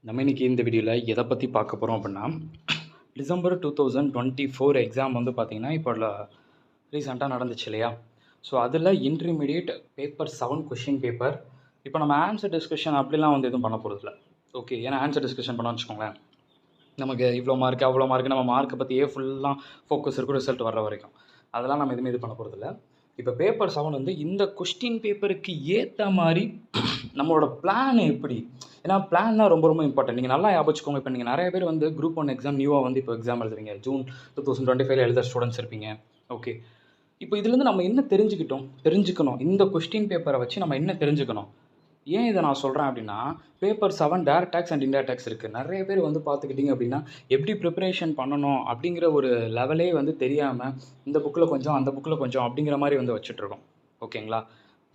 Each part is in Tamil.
நம்ம இன்னைக்கு இந்த வீடியோவில் எதை பற்றி பார்க்க போகிறோம் அப்படின்னா டிசம்பர் 2024 எக்ஸாம் வந்து பார்த்திங்கன்னா இப்போ ரீசெண்டாக நடந்துச்சு இல்லையா. ஸோ அதில் இன்டர்மீடியட் பேப்பர் 7 கொஷின் பேப்பர். இப்போ நம்ம ஆன்சர் டிஸ்கஷன் அப்படிலாம் வந்து எதுவும் பண்ண போகிறதில்ல. ஓகே, ஏன்னா ஆன்சர் டிஸ்கஷன் பண்ண வச்சுக்கோங்களேன், நமக்கு இவ்வளோ மார்க்கு அவ்வளோ மார்க்கு நம்ம மார்க்கை பற்றியே ஃபுல்லாக ஃபோக்கஸ் இருக்கும் ரிசல்ட் வர்ற வரைக்கும். அதெல்லாம் நம்ம எதுவுமே இது பண்ண போகிறதில்ல. இப்போ பேப்பர் 7 வந்து இந்த கொஸ்டின் பேப்பருக்கு ஏற்ற மாதிரி நம்மளோட பிளான் எப்படி, ஏன்னா பிளான் தான் ரொம்ப ரொம்ப இம்பார்ட்டன்ட். நீங்கள் நல்லா ஞாபகம் வச்சுக்கோங்க. இப்போ நீங்கள் நிறைய பேர் வந்து குரூப் 1 எக்ஸாம் நியூவாக வந்து இப்போ எக்ஸாம் எழுதுறீங்க, ஜூன் 2025 எழுத ஸ்டூடெண்ட்ஸ் இருப்பீங்க. ஓகே, இப்போ இதுலேருந்து நம்ம என்ன தெரிஞ்சுக்கணும், இந்த கொஸ்டின் பேப்பரை வச்சு நம்ம என்ன தெரிஞ்சுக்கணும். ஏன் இதை நான் சொல்கிறேன் அப்படின்னா, paper 7 direct tax and indirect tax இருக்குது. நிறைய பேர் வந்து பார்த்துக்கிட்டிங்க அப்படின்னா எப்படி ப்ரிப்பரேஷன் பண்ணணும் அப்படிங்கிற ஒரு லெவலே வந்து தெரியாமல் இந்த புக்கில் கொஞ்சம் அந்த புக்கில் கொஞ்சம் அப்படிங்கிற மாதிரி வந்து வச்சுட்ருக்கோம். ஓகேங்களா.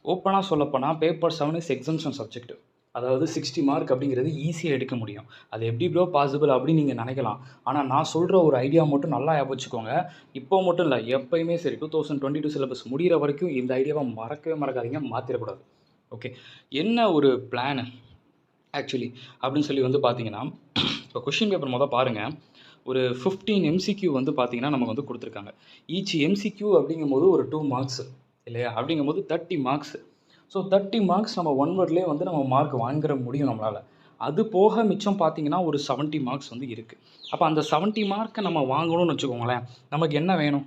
ஓப்பனாக சொல்லப்போனால் பேப்பர் 7 இஸ் எக்ஸம்ஷன் சப்ஜெக்ட். அதாவது 60 மார்க் அப்படிங்கிறது ஈஸியாக எடுக்க முடியும். அது எப்படி ப்ரோ பாசிபிள் அப்படின்னு நீங்கள் நினைக்கலாம். ஆனால் நான் சொல்கிற ஒரு ஐடியா மட்டும் நல்லா ஞாபகம் வச்சுக்கோங்க. இப்போ மட்டும் இல்லை, எப்போயுமே சரி 2022 சிலபஸ் முடிகிற வரைக்கும் இந்த ஐடியாவை மறக்காதீங்க, மாற்றிடக்கூடாது. ஓகே, என்ன ஒரு பிளானு ஆக்சுவலி அப்படின்னு சொல்லி வந்து பார்த்தீங்கன்னா, இப்போ கொஷின் பேப்பர் மொதல் பாருங்கள். ஒரு 15 MCQ வந்து பார்த்தீங்கன்னா நமக்கு வந்து கொடுத்துருக்காங்க. ஈச் MCQ அப்படிங்கும்போது ஒரு 2 மார்க்ஸ் இல்லையா. அப்படிங்கும்போது 30 மார்க்ஸ். ஸோ 30 மார்க்ஸ் நம்ம 1 வேர்ட்லேயே வந்து நம்ம மார்க் வாங்கிற முடியும் நம்மளால். அது போக மிச்சம் பார்த்தீங்கன்னா ஒரு 70 மார்க்ஸ் வந்து இருக்குது. அப்போ அந்த 70 மார்க்கை நம்ம வாங்கணும்னு வச்சுக்கோங்களேன், நமக்கு என்ன வேணும்,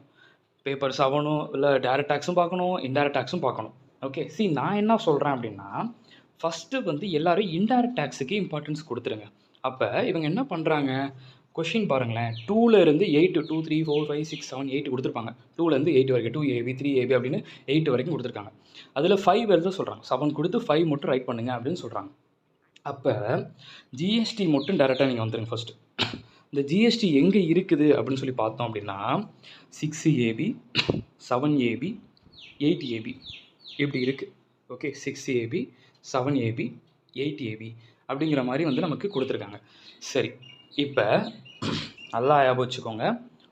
பேப்பர் 7 இல்லை டைரக்ட் டேக்ஸும் பார்க்கணும், இன்டைரக்ட் டேக்ஸும் பார்க்கணும். ஓகே, நான் என்ன சொல்கிறேன் அப்படின்னா, ஃபஸ்ட்டு வந்து எல்லோரும் இன்டைரக்ட் டேக்ஸுக்கு இம்பார்ட்டன்ஸ் கொடுத்துருங்க. அப்போ இவங்க என்ன பண்ணுறாங்க, கொஷின் பாருங்களேன், 2லேருந்து 8 2 3 4 5 6 7 8 கொடுத்துருப்பாங்க. 2லேருந்து 8 வரைக்கும் 2AB 3AB அப்படின்னு 8 வரைக்கும் கொடுத்துருக்காங்க. அதில் 5 எழுத சொல்கிறாங்க. 7 கொடுத்து 5 மட்டும் ரைட் பண்ணுங்க அப்படின்னு சொல்கிறாங்க. அப்போ ஜிஎஸ்டி மட்டும் டேரெக்டாக நீங்கள் வந்துடுங்க. ஃபஸ்ட்டு இந்த ஜிஎஸ்டி எங்கே இருக்குது அப்படின்னு சொல்லி பார்த்தோம் அப்படின்னா 6AB 7AB 8AB இப்படி இருக்குது. ஓகே, 6AB 7AB 8AB அப்படிங்கிற மாதிரி வந்து நமக்கு கொடுத்துருக்காங்க. சரி, இப்போ நல்லா ஞாபகம் வச்சுக்கோங்க,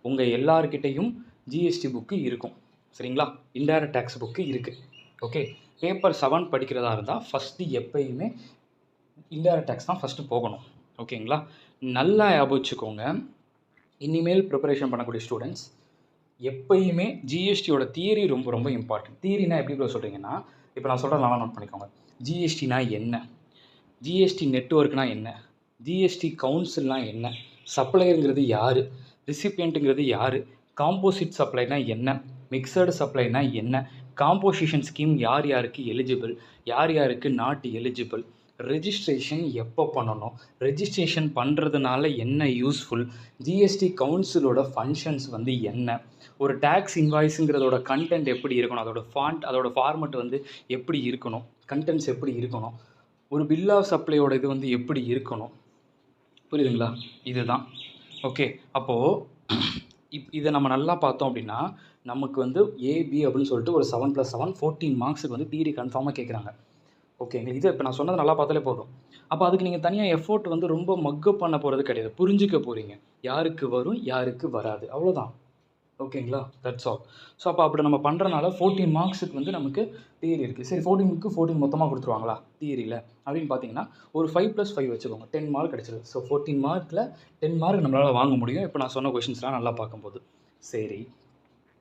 உங்கள் எல்லார்கிட்டையும் ஜிஎஸ்டி புக்கு இருக்கும் சரிங்களா, இன்டைரக்ட் டேக்ஸ் புக்கு இருக்குது. ஓகே, பேப்பர் 7 படிக்கிறதா இருந்தால் ஃபஸ்ட்டு எப்பயுமே இன்டைரக்ட் டேக்ஸ் தான் ஃபஸ்ட்டு போகணும். ஓகேங்களா, நல்லா ஞாபகம் வச்சுக்கோங்க. இனிமேல் ப்ரிப்பரேஷன் பண்ணக்கூடிய ஸ்டூடெண்ட்ஸ் எப்பயுமே ஜிஎஸ்டியோட தியரி ரொம்ப ரொம்ப இம்பார்ட்டன்ட். தியரினா எப்படி ப்ரோ சொல்கிறீங்கன்னா, இப்போ நான் சொல்கிறேன் நல்லா நோட் பண்ணிக்கோங்க. ஜிஎஸ்டினா என்ன, ஜிஎஸ்டி நெட்வொர்க்னா என்ன, ஜிஎஸ்டி கவுன்சில்னால் என்ன, சப்ளையருங்கிறது யார், ரிசிபியண்ட்டுங்கிறது யார், காம்போசிட் சப்ளைனா என்ன, மிக்சடு சப்ளைனா என்ன, காம்போசிஷன் ஸ்கீம் யார் யாருக்கு எலிஜிபிள், யார் யாருக்கு நாட் எலிஜிபிள், ரெஜிஸ்ட்ரேஷன் எப்போ பண்ணணும், ரெஜிஸ்ட்ரேஷன் பண்ணுறதுனால என்ன யூஸ்ஃபுல், ஜிஎஸ்டி கவுன்சிலோட ஃபங்க்ஷன்ஸ் வந்து என்ன, ஒரு டேக்ஸ் இன்வாய்ஸுங்கிறதோட கண்டென்ட் எப்படி இருக்கணும், அதோட ஃபாண்ட் அதோட ஃபார்மெட் வந்து எப்படி இருக்கணும், கண்டென்ட்ஸ் எப்படி இருக்கணும், ஒரு பில் ஆஃப் சப்ளையோட இது வந்து எப்படி இருக்கணும், புரியுதுங்களா. இதுதான். ஓகே, அப்போது இதை நம்ம நல்லா பார்த்தோம் அப்படின்னா நமக்கு வந்து ஏபி அப்படின்னு சொல்லிட்டு ஒரு 7+7 14 மார்க்ஸுக்கு வந்து தியரி கன்ஃபார்மாக கேட்குறாங்க. ஓகேங்களா, இது இப்போ நான் சொன்னது நல்லா பார்த்தாலே போதும். அப்போ அதுக்கு நீங்கள் தனியாக எஃபோர்ட் வந்து ரொம்ப மக்கப் பண்ண போகிறது கிடையாது, புரிஞ்சிக்க போகிறீங்க யாருக்கு வரும் யாருக்கு வராது, அவ்வளோதான். ஓகேங்களா, தட்ஸ் ஆல். ஸோ அப்படி நம்ம பண்ணுறனால 14 மார்க்ஸுக்கு வந்து நமக்கு தியரி இருக்குது. சரி, 14க்கு 14 மொத்தமாக கொடுத்துருவாங்களா தியரியில் அப்படின்னு பார்த்தீங்கன்னா ஒரு 5+5 வச்சுக்கோங்க, 10 மார்க் கிடச்சிது. ஸோ 14 மார்க்கில் 10 மார்க் நம்மளால் வாங்க முடியும் இப்போ நான் சொன்ன கொஷின்ஸ்லாம் நல்லா பார்க்கும்போது. சரி,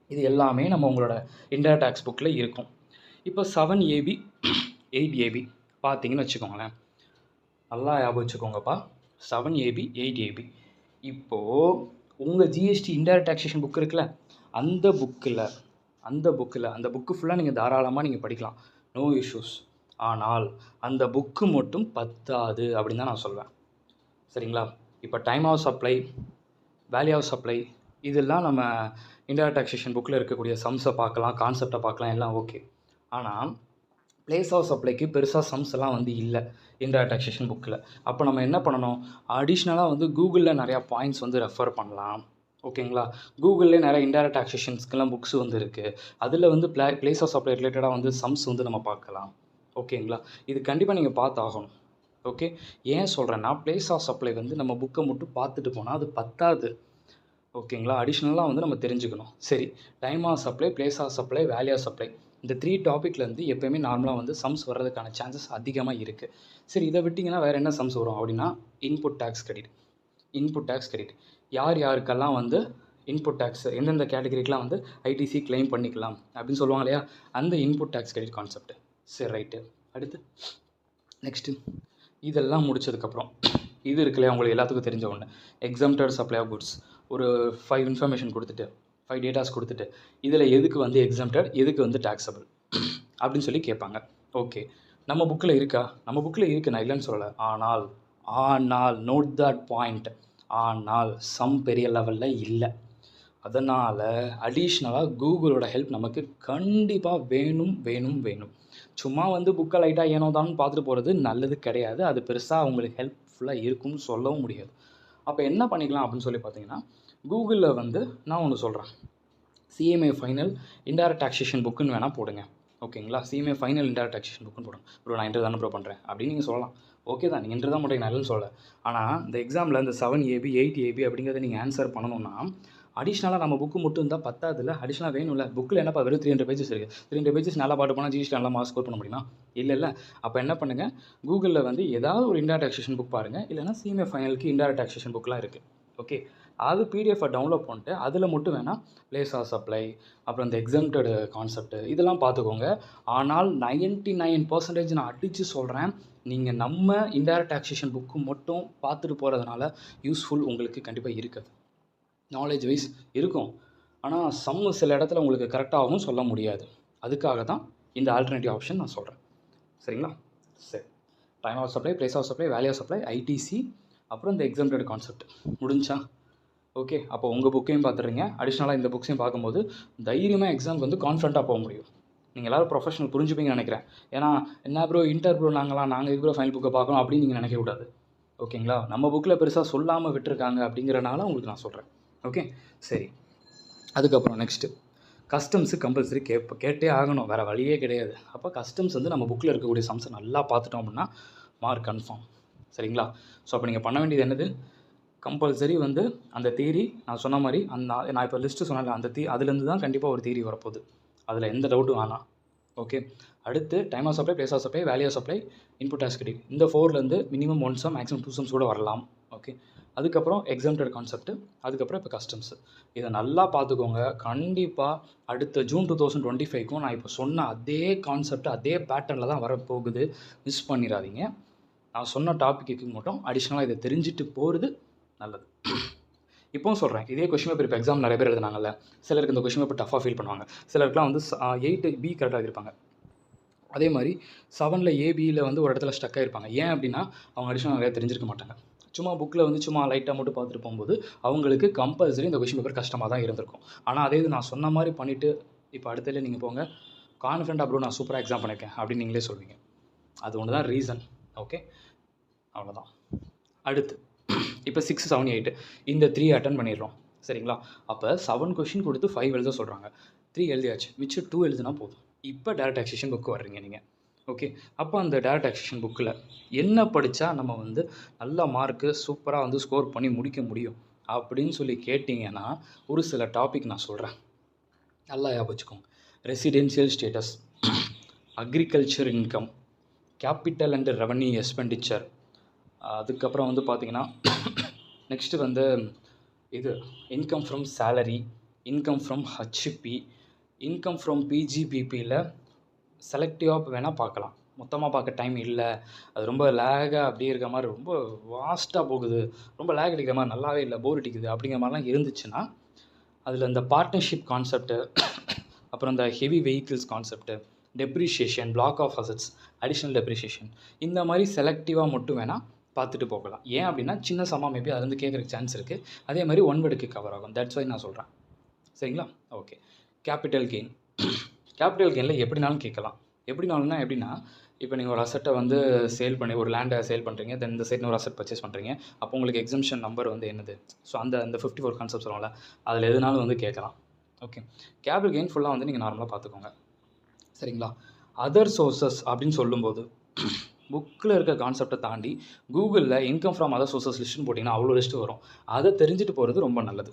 இது எல்லாமே நம்ம உங்களோட இன்டைரக்ட் டேக்ஸ் புக்கில் இருக்கும். இப்போ 7AB 8AB பார்த்தீங்கன்னு வச்சுக்கோங்களேன், நல்லா ஞாபகம் வச்சுக்கோங்கப்பா, 7AB 8AB. இப்போது உங்கள் ஜிஎஸ்டி இன்டைரக்ட் டாக்ஸேஷன் புக் இருக்குல்ல, அந்த புக்கு ஃபுல்லாக நீங்கள் தாராளமாக நீங்கள் படிக்கலாம், நோ இஷ்யூஸ். ஆனால் அந்த புக்கு மட்டும் பத்தாது அப்படின்னு தான் நான் சொல்வேன் சரிங்களா. இப்போ time of supply, value of supply, இதெல்லாம் நம்ம இன்டைரக்ட் டாக்ஸேஷன் புக்கில் இருக்கக்கூடிய சம்ஸை பார்க்கலாம், கான்செப்டை பார்க்கலாம், எல்லாம் ஓகே. ஆனால் பிளேஸ் ஆஃப் சப்ளைக்கு பெருசாக சம்ஸ் எல்லாம் வந்து இல்லை இன்டைரக்ட் டாக்ஸேஷன் புக்கில். அப்போ நம்ம என்ன பண்ணணும், அடிஷ்னலாக வந்து கூகுளில் நிறையா பாயிண்ட்ஸ் வந்து ரெஃபர் பண்ணலாம். ஓகேங்களா, கூகுள்லேயே நிறைய இன்டைரக்ட் டாக்ஸேஷன்ஸ்க்கெல்லாம் புக்ஸ் வந்து இருக்குது. அதில் வந்து பிளேஸ் ஆஃப் சப்ளை ரிலேட்டடாக வந்து சம்ஸ் வந்து நம்ம பார்க்கலாம். ஓகேங்களா, இது கண்டிப்பாக நீங்கள் பார்த்தாகணும். ஓகே, ஏன் சொல்கிறேன்னா பிளேஸ் ஆஃப் சப்ளை வந்து நம்ம புக்கை மட்டும் பார்த்துட்டு போனால் அது பத்தாது. ஓகேங்களா, அடிஷ்னலாக வந்து நம்ம தெரிஞ்சுக்கணும். சரி, time of supply, place of supply, value of supply இந்த 3 டாப்பிக்லேருந்து எப்போயுமே நார்மலாக வந்து சம்ஸ் வர்றதுக்கான சான்சஸ் அதிகமாக இருக்குது. சரி, இதை விட்டிங்கன்னா வேறு என்ன சம்ஸ் வரும் அப்படின்னா, இன்புட் டேக்ஸ் கிரெடிட் யார் யாருக்கெல்லாம் வந்து இன்புட் டேக்ஸ் எந்தெந்த கேட்டகரிக்கெலாம் வந்து ஐடிசி கிளைம் பண்ணிக்கலாம் அப்படின்னு சொல்லுவாங்க இல்லையா, அந்த இன்புட் டேக்ஸ் கிரெடிட் கான்செப்ட். சரி, ரைட்டு. அடுத்து நெக்ஸ்ட்டு இதெல்லாம் முடிச்சதுக்கப்புறம் இது இருக்குல்லையா, உங்களுக்கு எல்லாத்துக்கும் தெரிஞ்ச ஒன்று, எக்ஸம்டட் சப்ளை ஆஃப் குட்ஸ். ஒரு 5 இன்ஃபர்மேஷன் கொடுத்துட்டு 5 டேட்டாஸ் கொடுத்துட்டு இதில் எதுக்கு வந்து எக்ஸம்டட், எதுக்கு வந்து டேக்ஸபிள் அப்படின்னு சொல்லி கேட்பாங்க. ஓகே, நம்ம புக்கில் இருக்கா? நம்ம புக்கில் இருக்குது, நான் இல்லைன்னு சொல்லலை. ஆனால் நோட் தட் பாயிண்ட், ஆனால் சம் பெரிய லெவலில் இல்லை. அதனால் அடிஷ்னலாக கூகுளோட ஹெல்ப் நமக்கு கண்டிப்பாக வேணும். சும்மா வந்து புக்கை லைட்டாக ஏனோ தான் பார்த்துட்டு போகிறது நல்லது கிடையாது. அது பெருசாக உங்களுக்கு ஹெல்ப்ஃபுல்லாக இருக்கும்னு சொல்லவும் முடியாது. அப்போ என்ன பண்ணிக்கலாம் அப்படின்னு சொல்லி பார்த்தீங்கன்னா, கூகுளில் வந்து நான் ஒன்று சொல்கிறேன், சிஎம்ஏ ஃபைனல் இன்டைரக்ட் டாக்ஸேஷன் புக்குன்னு வேணால் போடுங்க. ஓகேங்களா, சிஎம்ஏ ஃபைனல் இன்டைரக்ட் டாக்ஸேஷன் புக்குன்னு போடுங்க. ப்ரோ நான் இன்டர் தானே ப்ரோ பண்ணுறேன் அப்படின்னு நீங்கள் சொல்லலாம். ஓகே தான், நீங்கள் இன்டர் தான் பண்ணுறீங்க, நல்லன்னு சொல்ல. ஆனால் இந்த எக்ஸாமில் இந்த 7AB 8AB அப்படிங்கிறத நீங்கள் ஆன்சர் பண்ணணும்னா அடிஷ்னலாக நம்ம புக்கு மட்டும் இருந்தால் பத்தாதில்ல, அடிஷ்னலாக வேணும்ல. புக்கில் என்னப்பா வெறும் 300 பேஜஸ் இருக்குது, 300 பேஜஸ் நல்லா பாட்டு போனால் ஜிஎஸ்டி நல்லா மார்க் ஸ்கோர் பண்ண முடியுமா? இல்லை. அப்போ என்ன பண்ணுங்கள், கூகுளில் வந்து ஏதாவது ஒரு இன்டைரக்ட் டாக்ஸேஷன் புக் பாருங்கள், இல்லைனா சிஎம்ஏ ஃபைனலுக்கு இன்டைரக்ட் டாக்ஸேஷன் புக்லாம் இருக்குது. ஓகே, அது பிடிஎஃபை டவுன்லோட் பண்ணிட்டு அதில் மட்டும் வேணால் பிளேஸ் ஆஃப் சப்ளை, அப்புறம் இந்த எக்ஸம்டட் கான்செப்ட் இதெல்லாம் பார்த்துக்கோங்க. ஆனால் 99% நான் அடித்து சொல்கிறேன், நீங்கள் நம்ம இன்டைரக்ட் டாக்ஸேஷன் புக்கு மட்டும் பார்த்துட்டு போகிறதுனால யூஸ்ஃபுல் உங்களுக்கு கண்டிப்பாக இருக்காது. நாலேஜ் வைஸ் இருக்கும், ஆனால் சம்மு சில இடத்துல உங்களுக்கு கரெக்டாகவும் சொல்ல முடியாது. அதுக்காக தான் இந்த ஆல்டர்னேட்டிவ் ஆப்ஷன் நான் சொல்கிறேன். சரிங்களா? சரி, time of supply, place of supply, value of supply, ITC, அப்புறம் இந்த எக்ஸம்டட் கான்செப்ட் முடிஞ்சா? ஓகே, அப்போ உங்கள் புக்கையும் பார்த்துறீங்க, அடிஷ்னலாக இந்த புக்ஸையும் பார்க்கும்போது தைரியமாக எக்ஸாமுக்கு வந்து கான்ஃபிடண்ட்டாக போக முடியும். நீங்கள் எல்லோரும் ப்ரொஃபஷனல் புரிஞ்சுப்பீங்கன்னு நினைக்கிறேன். ஏன்னா என்ன ப்ரோ இன்டர் ப்ரோ நாங்கள் இருக்கிற ஃபைனல் புக்கை பார்க்கணும் அப்படின்னு நீங்கள் நினைக்கக்கூடாது. ஓகேங்களா, நம்ம புக்கில் பெருசாக சொல்லாமல் விட்டுருக்காங்க அப்படிங்கிறனால உங்களுக்கு நான் சொல்கிறேன். ஓகே, சரி. அதுக்கப்புறம் நெக்ஸ்ட்டு கஸ்டம்ஸு கம்பல்சரி கேட்டே ஆகணும், வேறு வழியே கிடையாது. அப்போ கஸ்டம்ஸ் வந்து நம்ம புக்கில் இருக்கக்கூடிய சம்ஸை நல்லா பார்த்துட்டோம் அப்படின்னா மார்க் கன்ஃபார்ம். சரிங்களா? ஸோ அப்போ நீங்கள் பண்ண வேண்டியது என்னது, கம்பல்சரி வந்து அந்த தியரி நான் சொன்ன மாதிரி நான் இப்போ லிஸ்ட்டு சொன்னேன், அந்த அதுலேருந்து தான் கண்டிப்பாக ஒரு தியரி வரப்போகுது, அதில் எந்த டவுட்டும் வேணாம். ஓகே, அடுத்து time of supply, place of supply, value of supply, input tax credit, இந்த 4லேருந்து மினிமம் 1 சம் மேக்ஸிமம் 2 சம்ஸ் கூட வரலாம். ஓகே, அதுக்கப்புறம் எக்ஸம்டட் கான்செப்ட், அதுக்கப்புறம் இப்போ கஸ்டம்ஸு. இதை நல்லா பார்த்துக்கோங்க. கண்டிப்பாக அடுத்த ஜூன் 2025க்கும் நான் இப்போ சொன்ன அதே கான்செப்ட் அதே பேட்டர்னில் தான் வரப்போகுது, மிஸ் பண்ணிடாதீங்க. நான் சொன்ன டாப்பிக்கு மட்டும் அடிஷ்னலாக இதை தெரிஞ்சுட்டு போகிறது நல்லது. இப்போவும் சொல்கிறேன், இதே கொஷின் பேப்பர் இப்போ எக்ஸாம் நிறைய பேர் எழுதுனாங்கல்ல, சிலருக்கு இந்த கொஷின் பேப்பர் டஃபாக ஃபீல் பண்ணுவாங்க, சிலருக்குலாம் வந்து 8B கரெக்டாக எழுதியிருப்பாங்க. அதே மாதிரி 7ல் ஏபியில் வந்து ஒரு இடத்துல ஸ்டக் ஆகிருப்பாங்க. ஏன் அப்படின்னா அவங்க அடிஷனல் நிறையா தெரிஞ்சிருக்க மாட்டாங்க. சும்மா புக்கில் வந்து சும்மா லைட்டாக மட்டும் பார்த்துட்டு போகும்போது அவங்களுக்கு கம்பல்சரி இந்த கொஷின் பேப்பர் கஷ்டமாக தான் இருந்திருக்கும். ஆனால் அதே இது நான் சொன்ன மாதிரி பண்ணிவிட்டு இப்போ அடுத்ததில் நீங்கள் போங்க, கான்ஃபிடென்ட்டாக ப்ரோ நான் சூப்பராக எக்ஸாம் பண்ணியிருக்கேன் அப்படின்னு நீங்களே சொல்வீங்க. அது ஒன்று தான் ரீசன். ஓகே, அவ்வளோதான். அடுத்து இப்போ 6, 7, 8 இந்த 3 அட்டன் பண்ணிடுறோம். சரிங்களா? அப்போ 7 கொஷின் கொடுத்து 5 எழுத சொல்கிறாங்க, 3 எழுதியாச்சு, மிச்சம் 2 எழுதுனா போதும். இப்போ டேரக்ட் டாக்ஸேஷன் புக்கு வர்றீங்க நீங்கள். ஓகே, அப்போ அந்த டேரக்ட் டாக்ஸேஷன் புக்கில் என்ன படித்தா நம்ம வந்து நல்ல மார்க்கு சூப்பராக வந்து ஸ்கோர் பண்ணி முடிக்க முடியும் அப்படின்னு சொல்லி கேட்டிங்கன்னா ஒரு சில டாபிக் நான் சொல்கிறேன், நல்லா ஞாபகம் வச்சுக்கோங்க. Residential status, agriculture income, capital and revenue expenditure, அதுக்கப்புறம் வந்து பார்த்திங்கன்னா நெக்ஸ்ட்டு வந்து இது income from salary, income from HP, income from பிஜிபிபியில் செலக்டிவாக வேணால் பார்க்கலாம், மொத்தமாக பார்க்க டைம் இல்லை, அது ரொம்ப லேகாக அப்படியே இருக்க மாதிரி ரொம்ப வாஸ்ட்டாக போகுது, ரொம்ப லேக் அடிக்கிற மாதிரி நல்லாவே இல்லை, போர் அடிக்குது அப்படிங்கிற மாதிரிலாம் இருந்துச்சுன்னா அதில் இந்த பார்ட்னர்ஷிப் கான்செப்ட்டு, அப்புறம் இந்த heavy vehicles concept, depreciation, block of assets, additional depreciation, இந்த மாதிரி செலக்டிவாக மட்டும் வேணால் பார்த்துட்டு போகலாம். ஏன் அப்படின்னா சின்ன சமா மேபி அது வந்து கேட்குறக்கு சான்ஸ் இருக்குது, அதே மாதிரி 1 வேர்டுக்கு கவர் ஆகும். தட்ஸ் வை நான் சொல்கிறேன். சரிங்களா? ஓகே, கேபிட்டல் கெயின் எப்படினாலும் கேட்கலாம். எப்படின்னா இப்போ நீங்கள் ஒரு அசட்டை வந்து சேல் பண்ணி ஒரு லேண்டை சேல் பண்ணுறீங்க, தென் இந்த சைட் ஒரு அசட் பர்ச்சேஸ் பண்ணுறீங்க, அப்போ உங்களுக்கு எக்ஸம்ஷன் நம்பர் வந்து என்னது, ஸோ அந்த 54 கான்செப்ட்ஸ் வரும்ல, அதில் எதுனாலும் வந்து கேட்கலாம். ஓகே, கேபிட்டல் கெயின் ஃபுல்லாக வந்து நீங்கள் நார்மலாக பார்த்துக்கோங்க. சரிங்களா? அதர் சோர்சஸ் அப்படின்னு சொல்லும்போது புக்கில் இருக்க கான்செப்டை தாண்டி கூகுளில் இன்கம் ஃப்ரம் அதர் சோர்சஸ் லிஸ்ட்டுன்னு போட்டிங்கன்னா அவ்வளோ லிஸ்ட்டு வரும். அதை தெரிஞ்சுட்டு போகிறது ரொம்ப நல்லது.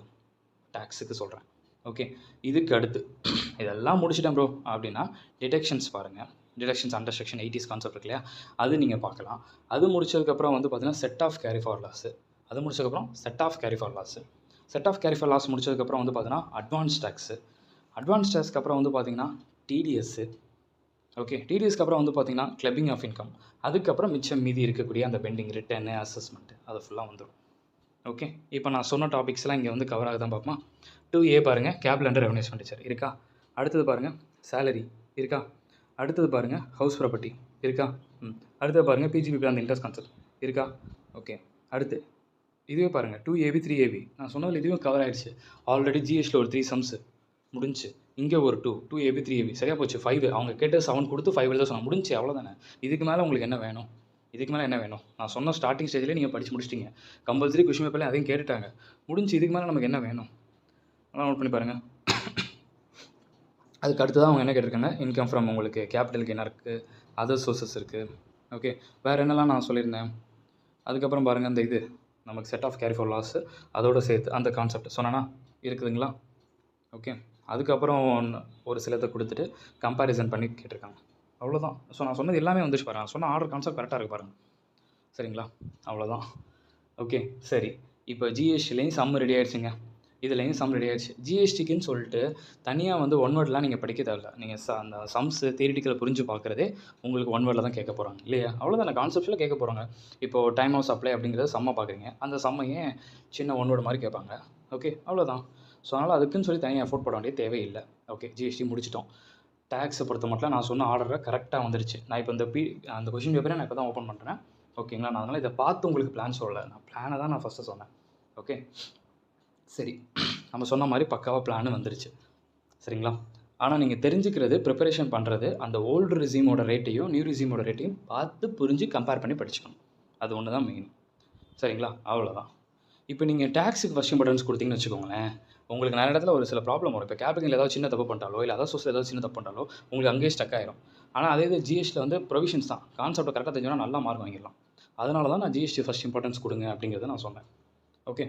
டேக்ஸுக்கு சொல்கிறேன். ஓகே, இதுக்கு அடுத்து இதெல்லாம் முடிச்சிட்டேன் ப்ரோ அப்படின்னா டிடெக்ஷன்ஸ் பாருங்கள். Detections under section 80s concept இருக்கு இல்லையா, அது நீங்கள் பார்க்கலாம். அது முடிச்சதுக்கப்புறம் வந்து பார்த்தீங்கன்னா set off carry for loss. அது முடிச்சதுக்கப்புறம் set off carry for loss. Set off carry for loss முடிச்சதுக்கப்புறம் வந்து பார்த்தீங்கன்னா அட்வான்ஸ் டேக்ஸு. அட்வான்ஸ் டேக்ஸ்க்கு அப்புறம் வந்து பார்த்தீங்கன்னா டிடிஎஸ்ஸு. ஓகே, டிடிஎஸ்க்கு அப்புறம் வந்து பார்த்தீங்கன்னா கிளப்பிங் ஆஃப் இன்கம். அதுக்கப்புறம் மிச்சம் மீதி இருக்கக்கூடிய அந்த பெண்டிங் ரிட்டர்னு அசஸ்மெண்ட்டு அது ஃபுல்லாக வந்துடும். ஓகே, இப்போ நான் சொன்ன டாபிக்ஸ்லாம் இங்கே வந்து கவர் ஆக தான் பார்ப்போம். 2A பாருங்கள், கேபிள் அண்டர் ரெவன்யூ எக்ஸ்பெண்டிச்சர் இருக்கா. அடுத்தது பாருங்கள் சேலரி இருக்கா. அடுத்தது பாருங்கள் ஹவுஸ் ப்ராப்பர்ட்டி இருக்கா. அடுத்தது பாருங்கள் பிஜிபி அந்த இன்ட்ரெஸ்ட் கான்செப்ட் இருக்கா. ஓகே, அடுத்து இதுவே பாருங்கள் 2AB 3AB. நான் சொன்னதில் இதுவும் கவர் ஆகிடுச்சு. ஆல்ரெடி ஜிஎஸ்டியில் ஒரு 3 சம்ஸு முடிஞ்சு. இங்கே ஒரு 2AB 3AB சரியாக போச்சு. 5 அவங்க கேட்டது 7 கொடுத்து 5 எழுத சொன்னாங்க. முடிஞ்சு அவ்வளோதானே. இதுக்கு மேலே உங்களுக்கு என்ன வேணும்? இதுக்கு மேலே என்ன வேணும்? நான் சொன்ன ஸ்டார்டிங் ஸ்டேஜ்லேயே நீங்கள் படித்து முடிச்சிட்டிங்க. கம்பல்சரி கொஷின் பேப்பர்லேயே அதையும் கேட்டுட்டாங்க. முடிஞ்சு இதுக்கு மேலே நமக்கு என்ன வேணும்? அதெல்லாம் நோட் பண்ணி பாருங்கள். அதுக்கு அடுத்து தான் அவங்க என்ன கேட்டிருக்காங்க, இன்கம் ஃப்ரம் உங்களுக்கு கேபிட்டல் கெயின் இருக்குது, அதர் சோர்ஸஸ் இருக்குது. ஓகே, வேறு என்னெல்லாம் நான் சொல்லியிருந்தேன். அதுக்கப்புறம் பாருங்கள் இந்த இது நமக்கு set off carry for loss அதோடு சேர்த்து அந்த கான்செப்ட் சொன்னா இருக்குதுங்களா. ஓகே, அதுக்கப்புறம் ஒரு சிலத்தை கொடுத்துட்டு கம்பேரிசன் பண்ணி கேட்டிருக்காங்க. அவ்வளோதான். ஸோ நான் சொன்னது எல்லாமே வந்துச்சு பாருங்கள். நான் சொன்ன ஆர்டர் கான்செப்ட் கரெக்டாக இருக்குது பாருங்கள். சரிங்களா, அவ்வளோதான். ஓகே சரி, இப்போ ஜிஎஸ்டிலையும் சம் ரெடி ஆகிடுச்சுங்க. இதுலேயும் சம் ரெடி ஆகிடுச்சு. ஜிஎஸ்டிக்குன்னு சொல்லிட்டு தனியாக வந்து ஒன் வேர்ட்லாம் நீங்கள் படிக்க தேவையில்ல. நீங்கள் அந்த சம்ஸு தியரிட்டிக்கலை புரிஞ்சு பார்க்குறதே உங்களுக்கு ஒன் வேர்டில் தான் கேட்க போகிறாங்க இல்லையா. அவ்வளோதான், கான்செப்டில் கேட்க போகிறாங்க. இப்போது டைம் ஆஃப் சப்ளை அப்படிங்கிறத சம்மை பார்க்குறீங்க, அந்த சம்மையே சின்ன ஒன் வேர்டு மாதிரி கேட்பாங்க. ஓகே, அவ்வளோதான். ஸோ அதனால் அதுக்குன்னு சொல்லி தனியாக எஃபோர்ட் போட வேண்டிய தேவையில்லை. ஓகே, ஜிஎஸ்டி முடிச்சிட்டோம். டேக்ஸை பொறுத்த மட்டும் நான் சொன்ன ஆர்டரை கரெக்டாக வந்துருச்சு. நான் இப்போ அந்த கொஷின் பேப்பரை நான் இப்போ தான் ஓப்பன் பண்ணுறேன். ஓகேங்களா, நான் அதனால் இதை பார்த்து உங்களுக்கு பிளான் சொல்லலை. நான் பிளானை தான் நான் ஃபஸ்ட்டு சொன்னேன். ஓகே சரி, நம்ம சொன்ன மாதிரி பக்காவாக பிளான் வந்துருச்சு. சரிங்களா, ஆனால் நீங்கள் தெரிஞ்சுக்கிறது ப்ரிப்பரேஷன் பண்ணுறது அந்த ஓல்டு ரிசீமோட ரேட்டையும் நியூ ரிசீமோட ரேட்டையும் பார்த்து புரிஞ்சு கம்பேர் பண்ணி படிச்சுக்கணும். அது ஒன்று தான் மெயின். சரிங்களா, அவ்வளோதான். இப்போ நீங்கள் டேக்ஸுக்கு ஃபஸ்ட் இம்பார்ட்டன்ஸ் கொடுத்தீங்கன்னு வச்சுக்கோங்களேன், உங்களுக்கு நிறைய இடத்துல ஒரு சில ப்ராப்ளம் வரும். இப்போ கேபிட்டல் ஏதாவது சின்ன தப்பு பண்ணிட்டாலோ இல்லை அதாவது சோர்ஸில் ஏதாவது சின்ன தப்பு பண்ணிட்டாலோ உங்களுக்கு அங்கேயே ஸ்டக் ஆயிரும். ஆனால் அதே இது ஜிஎஸ்டியில் வந்து ப்ரொவிஷன்ஸ் தான். கான்செப்ட்டை கரெக்டாக தெரிஞ்சோன்னா நல்லா மார்க் வாங்கிடலாம். அதனால தான் நான் ஜிஎஸ்டி ஃபஸ்ட் இம்பார்ட்டன்ஸ் கொடுங்க அப்படிங்கிறத நான் சொன்னேன். ஓகே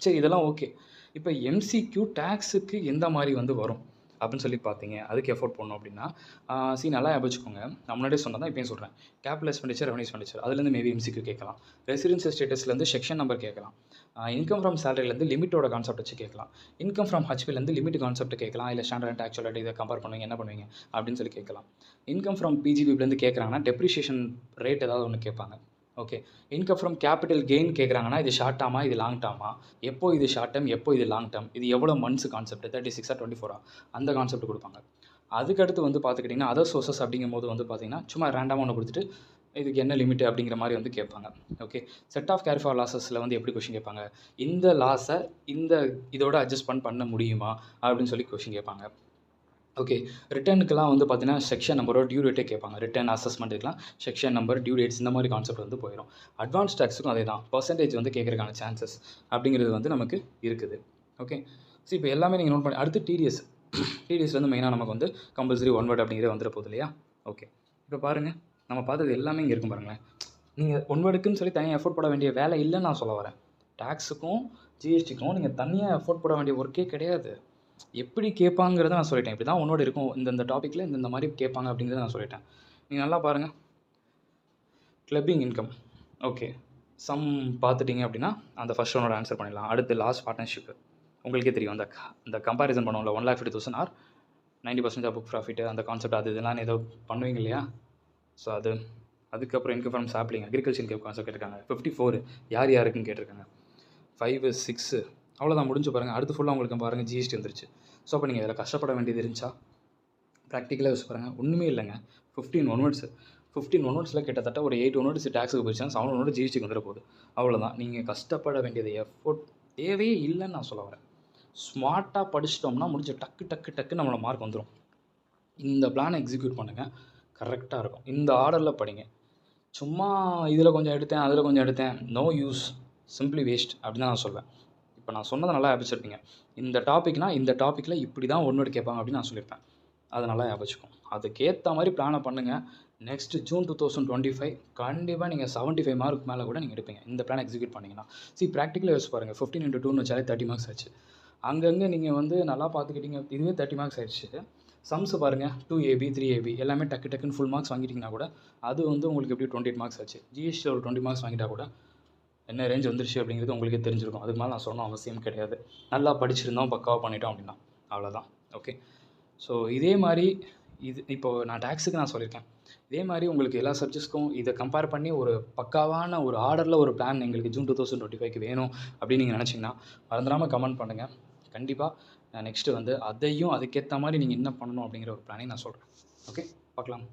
சரி, இதெல்லாம் ஓகே. இப்போ எம்சிக்யூ டேக்ஸுக்கு எந்த மாதிரி வந்து வரும் அப்படின்னு சொல்லி பார்த்தீங்க, அதுக்கு எஃபோர்ட் பண்ணணும் அப்படின்னா நல்லா வச்சுக்கோங்க. நான் முன்னாடியே சொன்னதான் தான் இப்போயும் சொல்கிறேன். கேபிட்டல் எக்ஸ்பெண்டிச்சர், ரெவன்யூ எக்ஸ்பெண்டிச்சர், அதுலேருந்து மேபி எம்சிக்யூ கேட்கலாம். ரெசிடென்ஷியல் ஸ்டேட்டஸ்லேருந்து செக்ஷன் நம்பர் கேட்கலாம். இன்கம் ஃப்ரம் சேலரிலேருந்து லிமிட்டோட கான்செப்ட் வச்சு கேட்கலாம். இன்கம் ஃப்ரம் ஹச்பிலேருந்து லிமிட் கான்செப்ட் கேட்கலாம். இல்லை ஸ்டாண்டர்ட் அண்ட் ஆக்சுவல் இதை கம்பேர் பண்ணுவீங்க, என்ன பண்ணுவீங்க அப்படின்னு சொல்லி கேட்கலாம். இன்கம் ஃப்ரம் பிஜிபிலேருந்து கேட்குறாங்கன்னா டெப்ரிஷியேஷன் ரேட் ஏதாவது ஒன்று கேட்பாங்க. Okay, income from capital gain கேட்குறாங்கன்னா இது ஷார்ட் டேர்மா, இது லாங் டேர்மா, எப்போ இது ஷார்ட் டேர்ம், எப்போ இது லாங் டேர்ம், இது எவ்வளோ மந்த்ஸ் கான்செப்ட், 36 or 24 அந்த கான்செப்ட் கொடுப்பாங்க. அதுக்கடுத்து வந்து பார்த்துக்கிட்டிங்கன்னா அதர் சோர்ஸஸ் அப்படிங்கும் போது வந்து பார்த்திங்கன்னா சும்மா ரேண்டமாக ஒன்று கொடுத்துட்டு இதுக்கு என்ன லிமிட் அப்படிங்கிற மாதிரி வந்து கேட்பாங்க. Okay, set off carry for லாஸஸில் வந்து எப்படி கொஷின் கேட்பாங்க, இந்த லாஸை இதோட அட்ஜஸ்ட்மெண்ட் பண்ண முடியுமா அப்படின்னு சொல்லி கொஷின் கேட்பாங்க. ஓகே, ரிட்டர்னுக்கெலாம் வந்து பார்த்தீங்கன்னா செக்ஷன் நம்பரோட டியூ ரேட்டே கேட்பாங்க. ரிட்டர்ன் அசஸ்மெண்ட்டுக்கெலாம் செக்ஷன் நம்பர், டியூ ரேட்ஸ் இந்த மாதிரி கான்செப்ட் வந்து போயிடும். அட்வான்ஸ் டேக்ஸுக்கும் அதே தான். பர்சன்டேஜ் வந்து கேட்குறதுக்கான சான்சஸ் அப்படிங்கிறது வந்து நமக்கு இருக்குது. ஓகே, ஸோ இப்போ எல்லாமே நீங்கள் நோட் பண்ணி அடுத்து டிடிஎஸ். டிடிஎஸ் வந்து மெயினாக நமக்கு வந்து கம்பல்சரி ஒன் வேர்ட் அப்படிங்கிறது வந்துட போகுது இல்லையா. ஓகே, இப்போ பாருங்கள், நம்ம பார்த்தது எல்லாமே இங்கே இருக்கும் பாருங்களேன். நீங்கள் ஒன் வேர்டுக்குன்னு சொல்லி தனியாக எஃபோர்ட் போட வேண்டிய வேலை இல்லைன்னு நான் சொல்ல வரேன். டேக்ஸுக்கும் ஜிஎஸ்டிக்கும் நீங்கள் தனியாக எஃபோர்ட் போட வேண்டிய ஒர்க்கே கிடையாது. எப்படி கேட்பாங்கிறத நான் சொல்லிட்டேன். இப்படி தான் ஒன்னோட இருக்கும், இந்த டாப்பிக்கில் இந்த மாதிரி கேட்பாங்க அப்படிங்கிறத நான் சொல்லிட்டேன். நீங்கள் நல்லா பாருங்கள். கிளப்பிங் இன்கம் ஓகே, சம் பார்த்துட்டிங்க அப்படின்னா அந்த ஃபர்ஸ்ட் ஒன்னோட ஆன்சர் பண்ணிடலாம். அடுத்து லாஸ்ட் பார்ட்னர்ஷிப்பு உங்களுக்கே தெரியும். அந்த கம்பேரிசன் பண்ணுவோம்ல 1,50,000 ஆர் 90% புக் ப்ராஃபிட் அந்த கான்செப்ட் அது இதெல்லாம் ஏதோ பண்ணுவீங்க இல்லையா. ஸோ அதுக்கப்புறம் income from sapling agriculture income concept கேட்டிருக்காங்க. 54 யார் யாருக்குன்னு கேட்டிருக்காங்க. 5 6 அவ்வளோதான், முடிஞ்சு பாருங்கள். அடுத்து ஃபுல்லாக உங்களுக்கு பாருங்கள் ஜிஎஸ்டி வந்துருச்சு. ஸோ அப்போ நீங்கள் இதில் கஷ்டப்பட வேண்டியது இருந்துச்சா? ப்ராக்டிக்கலாக யூஸ் பாருங்கள், ஒன்றுமே இல்லைங்க. 15 ஒன்வர்ட்ஸில் கிட்டத்தட்ட ஒரு 8 ஒன்வர்ட்ஸ் டேக்ஸுக்கு போயிடுச்சுன்னா 7 ஒன்வர்ட்ஸ் ஜிஎஸ்டிக்கு வந்துட போகுது. அவ்வளோதான். நீங்கள் கஷ்டப்பட வேண்டியது எஃபோர்ட் தேவையே இல்லைன்னு நான் சொல்ல வரேன். ஸ்மார்ட்டாக படிச்சிட்டோம்னா முடிஞ்ச டக்கு நம்மளோட மார்க் வந்துடும். இந்த பிளானை எக்ஸிக்யூட் பண்ணுங்கள், கரெக்டாக இருக்கும். இந்த ஆர்டரில் படிங்க. சும்மா இதில் கொஞ்சம் எடுத்தேன் அதில் கொஞ்சம் எடுத்தேன், நோ யூஸ், சிம்பிளி வேஸ்ட் அப்படின்னு தான் நான் சொல்வேன். இப்போ நான் சொன்னதை நல்லா ஞாபகிச்சிருப்பீங்க. இந்த டாப்பிக்கில் இப்படி தான் ஒன் வேர்டு கேட்பாங்க அப்படின்னு நான் சொல்லியிருப்பேன். அதை நல்லா ஞாபகிச்சுக்கும். அதுக்கேற்ற மாதிரி பிளானை பண்ணுங்கள். நெக்ஸ்ட் ஜூன் 2025 கண்டிப்பாக நீங்கள் 75 மார்க் மேலே கூட நீங்கள் எடுப்பீங்க இந்த பிளான் எக்ஸிக்யூட் பண்ணிங்கன்னா. ப்ராக்டிக்கலாக யோசிச்சு பாருங்கள். 15 into 2 வச்சாலே 30 மார்க்ஸ் ஆச்சு. அங்கங்கே நீங்கள் வந்து நல்லா பார்த்துக்கிட்டீங்க, இதுவே 30 மார்க்ஸ் ஆயிடுச்சு. சம்ஸ் பாருங்கள், 2AB 3AB எல்லாமே டக்கு டக்குன்னு ஃபுல் மார்க்ஸ் வாங்கிட்டிங்கன்னா கூட அது வந்து உங்களுக்கு எப்படி 28 மார்க்ஸ் ஆச்சு. ஜிஎஸ்டி ஒரு 20 மார்க்ஸ் வாங்கிட்டா கூட என்ன ரேஞ்ச் வந்துருச்சு அப்படிங்கிறது உங்களுக்கே தெரிஞ்சிருக்கும். அதுக்கு மேலே நான் சொல்லணும் அவசியம் கிடையாது. நல்லா படிச்சிருந்தோம், பக்காவாக பண்ணிட்டோம் அப்படின்னா அவ்வளோதான். ஓகே. ஸோ இதே மாதிரி இப்போது நான் டேக்ஸுக்கு நான் சொல்லியிருக்கேன். இதே மாதிரி உங்களுக்கு எல்லா சப்ஜெக்ட்ஸ்க்கும் இதை கம்பேர் பண்ணி ஒரு பக்காவான ஒரு ஆர்டரில் ஒரு பிளான் எங்களுக்கு ஜூன் 2025க்கு வேணும் அப்படின்னு நீங்கள் நினச்சிங்கன்னா மறந்துடாமல் கமெண்ட் பண்ணுங்கள். கண்டிப்பாக நான் நெக்ஸ்ட்டு வந்து அதையும் அதுக்கேற்ற மாதிரி நீங்கள் என்ன பண்ணணும் அப்படிங்கிற ஒரு பிளானையும் நான் சொல்கிறேன். ஓகே, பார்க்கலாம்.